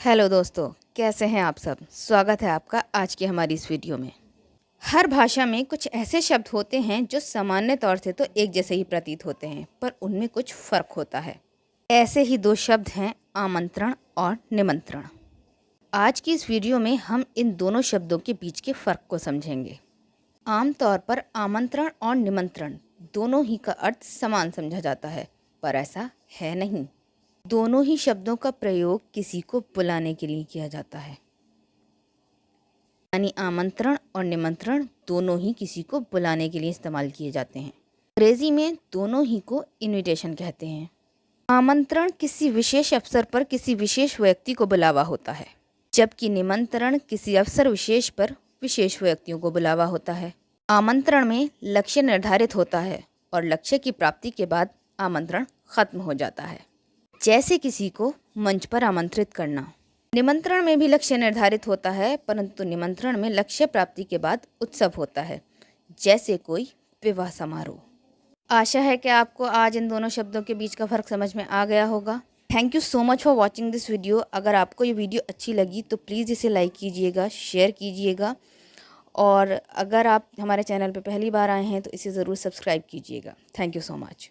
Hello दोस्तों, कैसे हैं आप सब। स्वागत है आपका आज की हमारी इस वीडियो में। हर भाषा में कुछ ऐसे शब्द होते हैं जो सामान्य तौर से तो एक जैसे ही प्रतीत होते हैं, पर उनमें कुछ फ़र्क होता है। ऐसे ही दो शब्द हैं आमंत्रण और निमंत्रण। आज की इस वीडियो में हम इन दोनों शब्दों के बीच के फ़र्क को समझेंगे। आमतौर पर आमंत्रण और निमंत्रण दोनों ही का अर्थ समान समझा जाता है, पर ऐसा है नहीं। दोनों ही शब्दों का प्रयोग किसी को बुलाने के लिए किया जाता है। यानी आमंत्रण और निमंत्रण दोनों ही किसी को बुलाने के लिए इस्तेमाल किए जाते हैं। अंग्रेजी में दोनों ही को इनविटेशन कहते हैं। आमंत्रण किसी विशेष अवसर पर किसी विशेष व्यक्ति को बुलावा होता है, जबकि निमंत्रण किसी अवसर विशेष पर विशेष व्यक्तियों को बुलावा होता है। आमंत्रण में लक्ष्य निर्धारित होता है और लक्ष्य की प्राप्ति के बाद आमंत्रण खत्म हो जाता है, जैसे किसी को मंच पर आमंत्रित करना। निमंत्रण में भी लक्ष्य निर्धारित होता है, परंतु निमंत्रण में लक्ष्य प्राप्ति के बाद उत्सव होता है, जैसे कोई विवाह समारोह। आशा है कि आपको आज इन दोनों शब्दों के बीच का फ़र्क समझ में आ गया होगा। Thank you so much for watching this video. अगर आपको ये वीडियो अच्छी लगी तो प्लीज़ इसे लाइक कीजिएगा, शेयर कीजिएगा, और अगर आप हमारे चैनल पर पहली बार आए हैं तो इसे ज़रूर सब्सक्राइब कीजिएगा। Thank you so much.